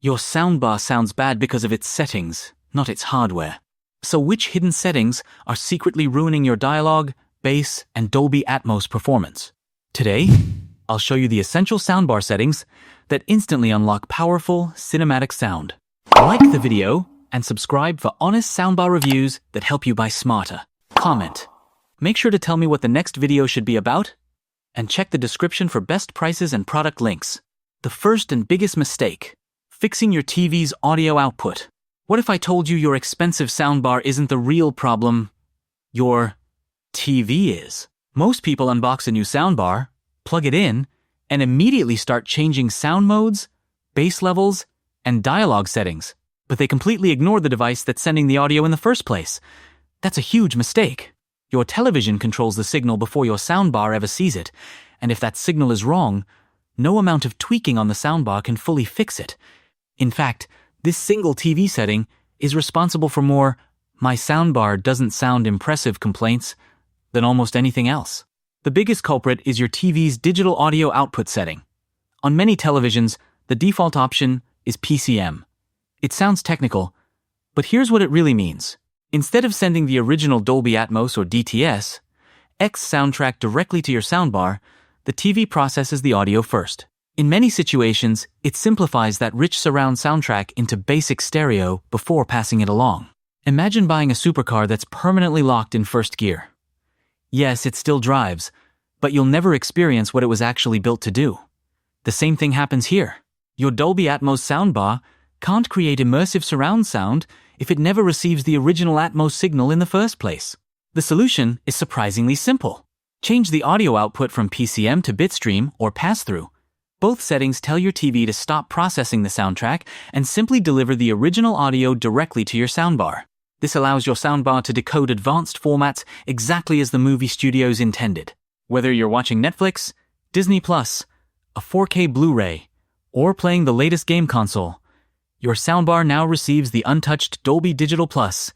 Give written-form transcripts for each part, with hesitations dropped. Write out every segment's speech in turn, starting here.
Your soundbar sounds bad because of its settings, not its hardware. So which hidden settings are secretly ruining your dialogue, bass, and Dolby Atmos performance? Today, I'll show you the essential soundbar settings that instantly unlock powerful, cinematic sound. Like the video and subscribe for honest soundbar reviews that help you buy smarter. Comment. Make sure to tell me what the next video should be about, and check the description for best prices and product links. The first and biggest mistake: fixing your TV's audio output. What if I told you your expensive soundbar isn't the real problem? Your TV is. Most people unbox a new soundbar, plug it in, and immediately start changing sound modes, bass levels, and dialogue settings. But they completely ignore the device that's sending the audio in the first place. That's a huge mistake. Your television controls the signal before your soundbar ever sees it, and if that signal is wrong, no amount of tweaking on the soundbar can fully fix it. In fact, this single TV setting is responsible for more "my soundbar doesn't sound impressive" complaints than almost anything else. The biggest culprit is your TV's digital audio output setting. On many televisions, the default option is PCM. It sounds technical, but here's what it really means. Instead of sending the original Dolby Atmos or DTS, X soundtrack directly to your soundbar, the TV processes the audio first. In many situations, it simplifies that rich surround soundtrack into basic stereo before passing it along. Imagine buying a supercar that's permanently locked in first gear. Yes, it still drives, but you'll never experience what it was actually built to do. The same thing happens here. Your Dolby Atmos soundbar can't create immersive surround sound if it never receives the original Atmos signal in the first place. The solution is surprisingly simple. Change the audio output from PCM to Bitstream or pass-through. Both settings tell your TV to stop processing the soundtrack and simply deliver the original audio directly to your soundbar. This allows your soundbar to decode advanced formats exactly as the movie studios intended. Whether you're watching Netflix, Disney+, a 4K Blu-ray, or playing the latest game console, your soundbar now receives the untouched Dolby Digital Plus,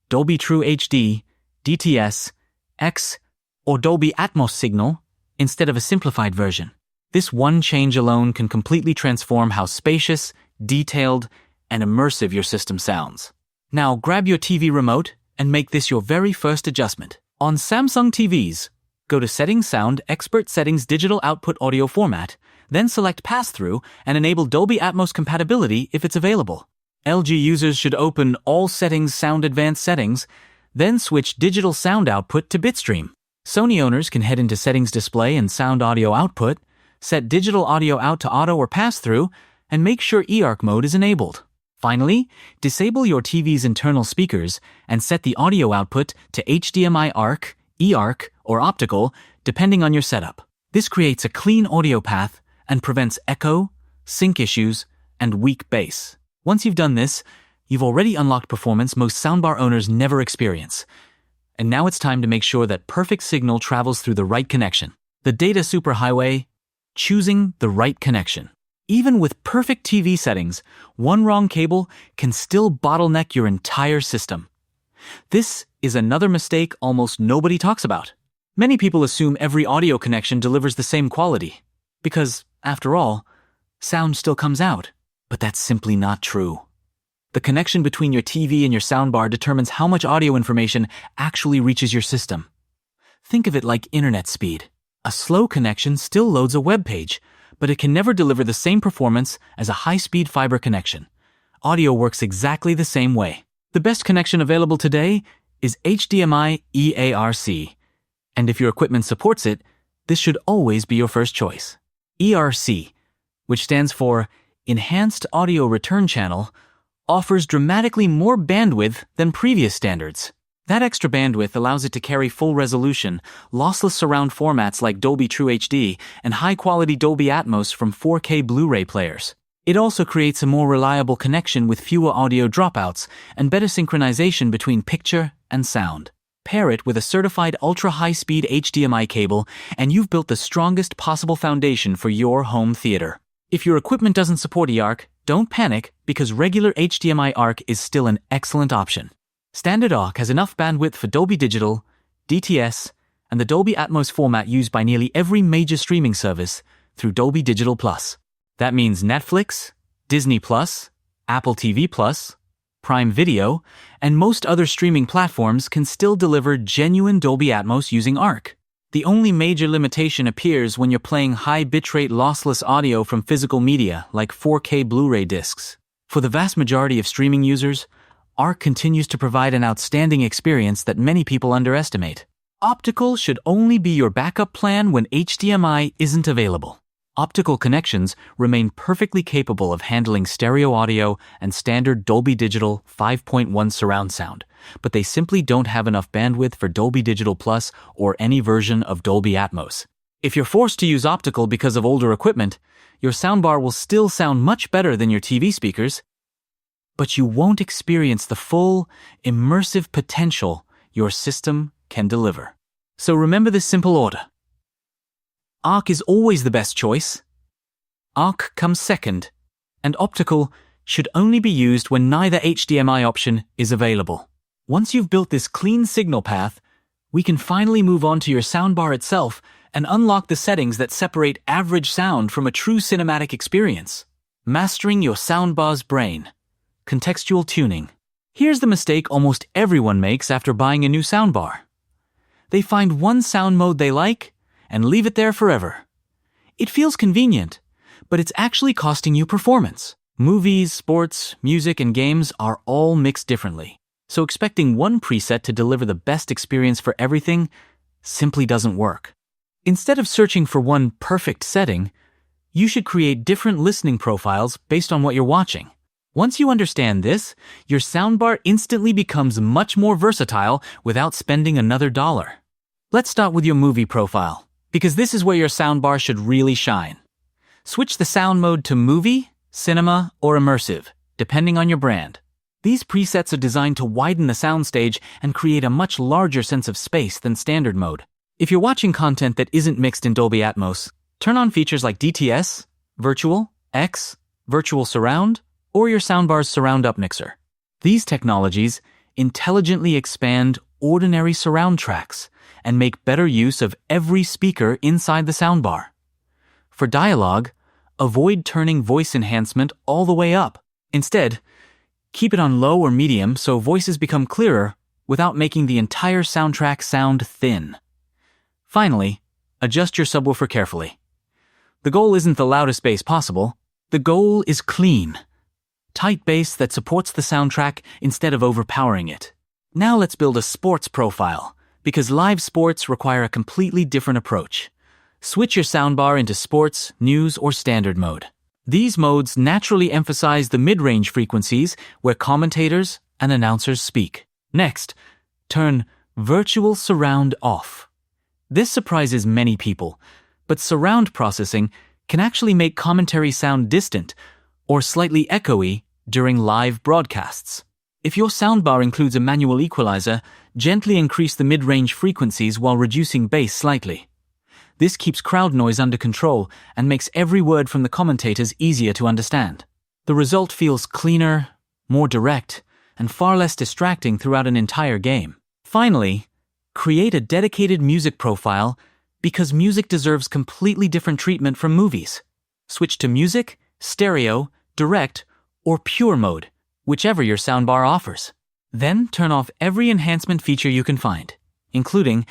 Dolby True HD, DTS, X, or Dolby Atmos signal instead of a simplified version. This one change alone can completely transform how spacious, detailed, and immersive your system sounds. Now grab your TV remote and make this your very first adjustment. On Samsung TVs, go to Settings Sound Expert Settings Digital Output Audio Format, then select Pass-Through and enable Dolby Atmos compatibility if it's available. LG users should open All Settings Sound Advanced Settings, then switch Digital Sound Output to Bitstream. Sony owners can head into Settings Display and Sound Audio Output, set Digital Audio Out to Auto or Pass-Through, and make sure eARC mode is enabled. Finally, disable your TV's internal speakers and set the audio output to HDMI ARC, eARC, or optical, depending on your setup. This creates a clean audio path and prevents echo, sync issues, and weak bass. Once you've done this, you've already unlocked performance most soundbar owners never experience. And now it's time to make sure that perfect signal travels through the right connection. The data superhighway, choosing the right connection. Even with perfect TV settings, one wrong cable can still bottleneck your entire system. This is another mistake almost nobody talks about. Many people assume every audio connection delivers the same quality, because, after all, sound still comes out. But that's simply not true. The connection between your TV and your soundbar determines how much audio information actually reaches your system. Think of it like internet speed. A slow connection still loads a web page, but it can never deliver the same performance as a high-speed fiber connection. Audio works exactly the same way. The best connection available today is HDMI eARC, and if your equipment supports it, this should always be your first choice. eARC, which stands for Enhanced Audio Return Channel, offers dramatically more bandwidth than previous standards. That extra bandwidth allows it to carry full resolution, lossless surround formats like Dolby True HD and high-quality Dolby Atmos from 4K Blu-ray players. It also creates a more reliable connection with fewer audio dropouts and better synchronization between picture and sound. Pair it with a certified ultra-high-speed HDMI cable, and you've built the strongest possible foundation for your home theater. If your equipment doesn't support eARC, don't panic, because regular HDMI ARC is still an excellent option. Standard ARC has enough bandwidth for Dolby Digital, DTS, and the Dolby Atmos format used by nearly every major streaming service through Dolby Digital Plus. That means Netflix, Disney+, Apple TV Plus, Prime Video, and most other streaming platforms can still deliver genuine Dolby Atmos using eARC. The only major limitation appears when you're playing high bitrate lossless audio from physical media like 4K Blu-ray discs. For the vast majority of streaming users, eARC continues to provide an outstanding experience that many people underestimate. Optical should only be your backup plan when HDMI isn't available. Optical connections remain perfectly capable of handling stereo audio and standard Dolby Digital 5.1 surround sound, but they simply don't have enough bandwidth for Dolby Digital Plus or any version of Dolby Atmos. If you're forced to use optical because of older equipment, your soundbar will still sound much better than your TV speakers, but you won't experience the full, immersive potential your system can deliver. So remember this simple order. eARC is always the best choice. eARC comes second, and optical should only be used when neither HDMI option is available. Once you've built this clean signal path, we can finally move on to your soundbar itself and unlock the settings that separate average sound from a true cinematic experience. Mastering your soundbar's brain. Contextual tuning. Here's the mistake almost everyone makes after buying a new soundbar. They find one sound mode they like and leave it there forever. It feels convenient, but it's actually costing you performance. Movies, sports, music, and games are all mixed differently, so expecting one preset to deliver the best experience for everything simply doesn't work. Instead of searching for one perfect setting, you should create different listening profiles based on what you're watching. Once you understand this, your soundbar instantly becomes much more versatile without spending another dollar. Let's start with your movie profile, because this is where your soundbar should really shine. Switch the sound mode to movie, cinema, or immersive, depending on your brand. These presets are designed to widen the soundstage and create a much larger sense of space than standard mode. If you're watching content that isn't mixed in Dolby Atmos, turn on features like DTS, Virtual, X, Virtual Surround, or your soundbar's surround up mixer. These technologies intelligently expand ordinary surround tracks and make better use of every speaker inside the soundbar. For dialogue, avoid turning voice enhancement all the way up. Instead, keep it on low or medium so voices become clearer without making the entire soundtrack sound thin. Finally, adjust your subwoofer carefully. The goal isn't the loudest bass possible. The goal is clean, tight bass that supports the soundtrack instead of overpowering it. Now let's build a sports profile, because live sports require a completely different approach. Switch your soundbar into sports, news, or standard mode. These modes naturally emphasize the mid-range frequencies where commentators and announcers speak. Next, turn virtual surround off. This surprises many people, but surround processing can actually make commentary sound distant or slightly echoey during live broadcasts. If your soundbar includes a manual equalizer, gently increase the mid-range frequencies while reducing bass slightly. This keeps crowd noise under control and makes every word from the commentators easier to understand. The result feels cleaner, more direct, and far less distracting throughout an entire game. Finally, create a dedicated music profile because music deserves completely different treatment from movies. Switch to music, stereo, direct, or pure mode, whichever your soundbar offers. Then turn off every enhancement feature you can find, including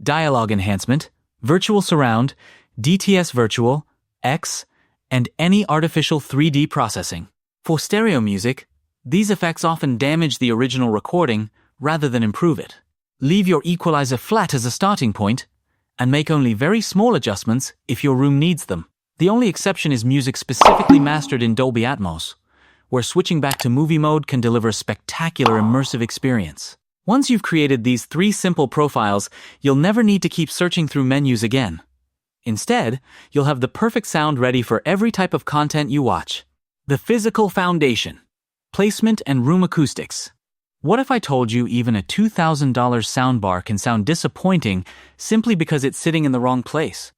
dialogue enhancement, virtual surround, DTS virtual, X, and any artificial 3D processing. For stereo music, these effects often damage the original recording rather than improve it. Leave your equalizer flat as a starting point, and make only very small adjustments if your room needs them. The only exception is music specifically mastered in Dolby Atmos, where switching back to movie mode can deliver a spectacular immersive experience. Once you've created these 3 simple profiles, you'll never need to keep searching through menus again. Instead, you'll have the perfect sound ready for every type of content you watch. The physical foundation, placement and room acoustics. What if I told you even a $2,000 soundbar can sound disappointing simply because it's sitting in the wrong place?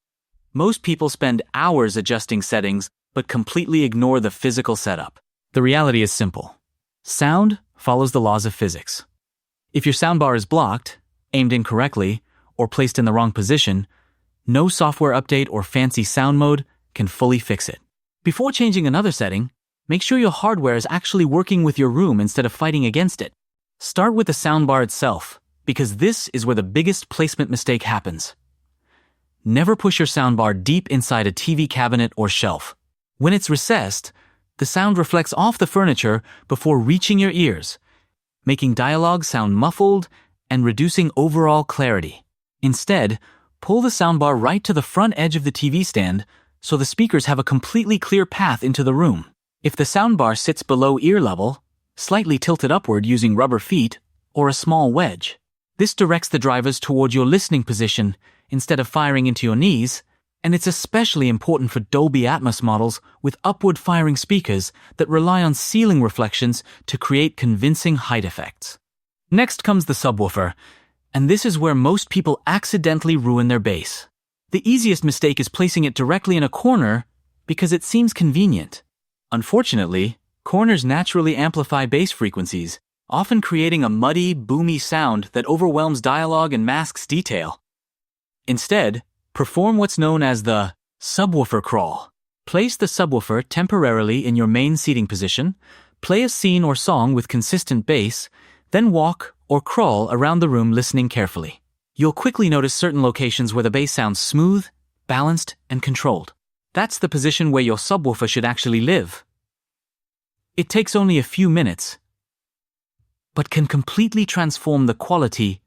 Most people spend hours adjusting settings but completely ignore the physical setup. The reality is simple. Sound follows the laws of physics. If your soundbar is blocked, aimed incorrectly, or placed in the wrong position, no software update or fancy sound mode can fully fix it. Before changing another setting, Make sure your hardware is actually working with your room instead of fighting against it. Start with the soundbar itself, because this is where the biggest placement mistake happens. Never push your soundbar deep inside a TV cabinet or shelf. When it's recessed, the sound reflects off the furniture before reaching your ears, making dialogue sound muffled and reducing overall clarity. Instead, pull the soundbar right to the front edge of the TV stand so the speakers have a completely clear path into the room. If the soundbar sits below ear level, slightly tilted upward using rubber feet or a small wedge, this directs the drivers toward your listening position instead of firing into your knees, and it's especially important for Dolby Atmos models with upward-firing speakers that rely on ceiling reflections to create convincing height effects. Next comes the subwoofer, and this is where most people accidentally ruin their bass. The easiest mistake is placing it directly in a corner because it seems convenient. Unfortunately, corners naturally amplify bass frequencies, often creating a muddy, boomy sound that overwhelms dialogue and masks detail. Instead, perform what's known as the subwoofer crawl. Place the subwoofer temporarily in your main seating position, play a scene or song with consistent bass, then walk or crawl around the room listening carefully. You'll quickly notice certain locations where the bass sounds smooth, balanced, and controlled. That's the position where your subwoofer should actually live. It takes only a few minutes, but can completely transform the quality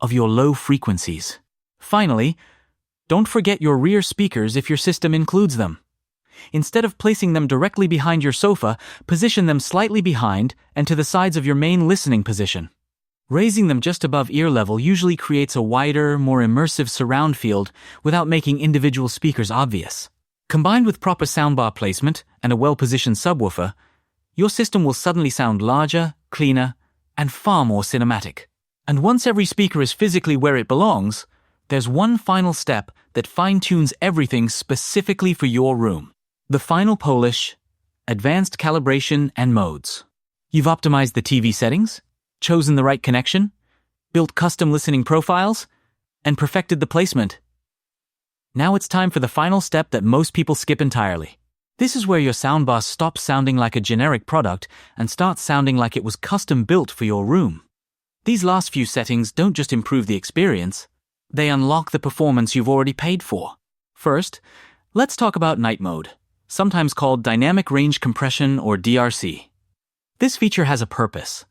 of your low frequencies. Finally, don't forget your rear speakers if your system includes them. Instead of placing them directly behind your sofa, position them slightly behind and to the sides of your main listening position. Raising them just above ear level usually creates a wider, more immersive surround field without making individual speakers obvious. Combined with proper soundbar placement and a well-positioned subwoofer, your system will suddenly sound larger, cleaner, and far more cinematic. And once every speaker is physically where it belongs, there's one final step that fine-tunes everything specifically for your room. The final polish, advanced calibration and modes. You've optimized the TV settings, chosen the right connection, built custom listening profiles, and perfected the placement. Now it's time for the final step that most people skip entirely. This is where your soundbar stops sounding like a generic product and starts sounding like it was custom built for your room. These last few settings don't just improve the experience, they unlock the performance you've already paid for. First, let's talk about night mode, sometimes called dynamic range compression or DRC. This feature has a purpose,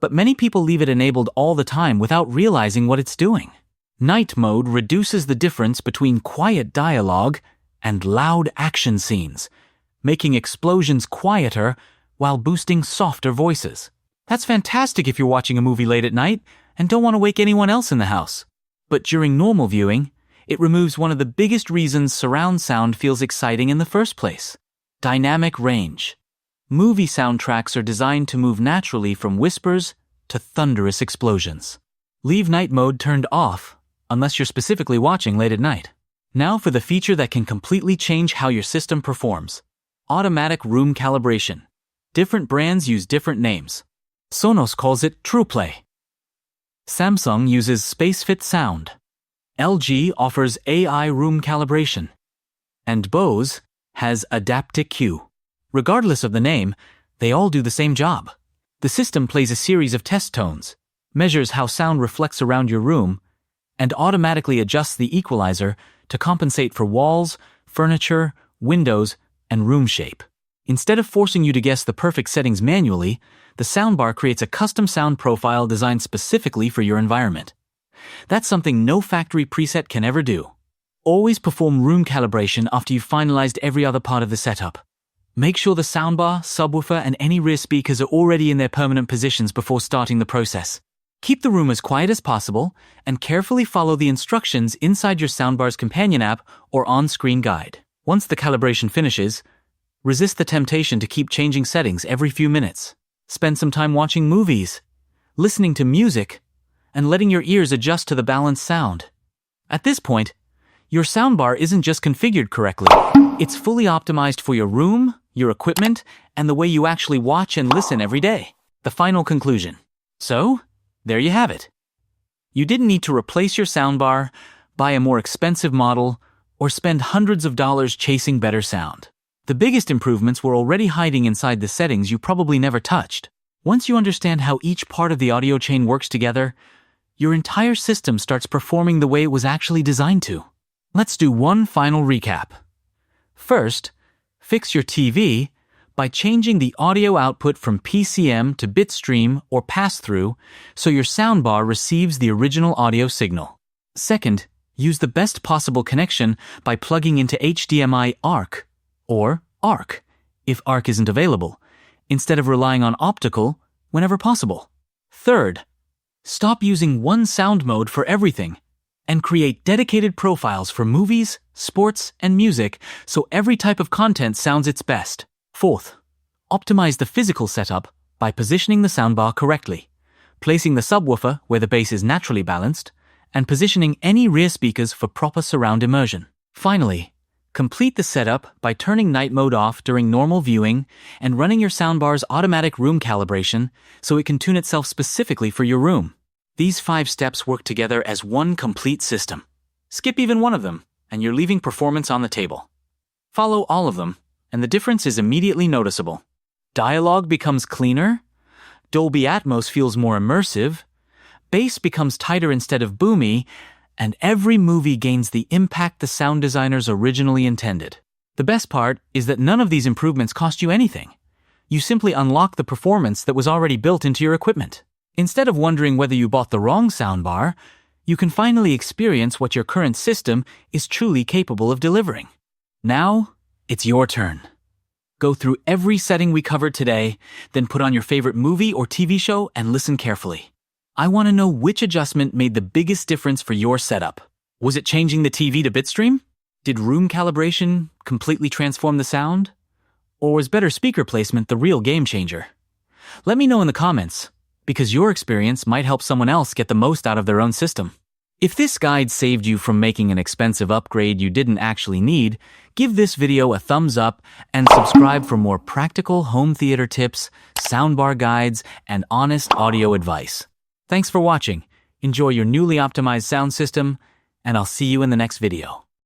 but many people leave it enabled all the time without realizing what it's doing. Night mode reduces the difference between quiet dialogue and loud action scenes, making explosions quieter while boosting softer voices. That's fantastic if you're watching a movie late at night and don't want to wake anyone else in the house. But during normal viewing, it removes one of the biggest reasons surround sound feels exciting in the first place: dynamic range. Movie soundtracks are designed to move naturally from whispers to thunderous explosions. Leave night mode turned off unless you're specifically watching late at night. Now for the feature that can completely change how your system performs: automatic room calibration. Different brands use different names. Sonos calls it TruePlay. Samsung uses SpaceFit Sound. LG offers AI room calibration. And Bose has Adaptic Q. Regardless of the name, they all do the same job. The system plays a series of test tones, measures how sound reflects around your room, and automatically adjusts the equalizer to compensate for walls, furniture, windows, and room shape. Instead of forcing you to guess the perfect settings manually, the soundbar creates a custom sound profile designed specifically for your environment. That's something no factory preset can ever do. Always perform room calibration after you've finalized every other part of the setup. Make sure the soundbar, subwoofer, and any rear speakers are already in their permanent positions before starting the process. Keep the room as quiet as possible and carefully follow the instructions inside your soundbar's companion app or on-screen guide. Once the calibration finishes, resist the temptation to keep changing settings every few minutes. Spend some time watching movies, listening to music, and letting your ears adjust to the balanced sound. At this point, your soundbar isn't just configured correctly, it's fully optimized for your room, your equipment, and the way you actually watch and listen every day. The final conclusion. So, there you have it. You didn't need to replace your soundbar, buy a more expensive model, or spend hundreds of dollars chasing better sound. The biggest improvements were already hiding inside the settings you probably never touched. Once you understand how each part of the audio chain works together, your entire system starts performing the way it was actually designed to. Let's do one final recap. First, fix your TV by changing the audio output from PCM to Bitstream or pass-through so your soundbar receives the original audio signal. Second, use the best possible connection by plugging into HDMI eARC or ARC if ARC isn't available, instead of relying on optical whenever possible. Third, stop using one sound mode for everything and create dedicated profiles for movies, sports, and music so every type of content sounds its best. Fourth, optimize the physical setup by positioning the soundbar correctly, placing the subwoofer where the bass is naturally balanced, and positioning any rear speakers for proper surround immersion. Finally, complete the setup by turning night mode off during normal viewing and running your soundbar's automatic room calibration so it can tune itself specifically for your room. These 5 steps work together as one complete system. Skip even one of them, and you're leaving performance on the table. Follow all of them, and the difference is immediately noticeable. Dialogue becomes cleaner, Dolby Atmos feels more immersive, bass becomes tighter instead of boomy, and every movie gains the impact the sound designers originally intended. The best part is that none of these improvements cost you anything. You simply unlock the performance that was already built into your equipment. Instead of wondering whether you bought the wrong soundbar, you can finally experience what your current system is truly capable of delivering. Now, it's your turn. Go through every setting we covered today, then put on your favorite movie or TV show and listen carefully. I want to know which adjustment made the biggest difference for your setup. Was it changing the TV to Bitstream? Did room calibration completely transform the sound? Or was better speaker placement the real game changer? Let me know in the comments, because your experience might help someone else get the most out of their own system. If this guide saved you from making an expensive upgrade you didn't actually need, give this video a thumbs up and subscribe for more practical home theater tips, soundbar guides, and honest audio advice. Thanks for watching. Enjoy your newly optimized sound system, and I'll see you in the next video.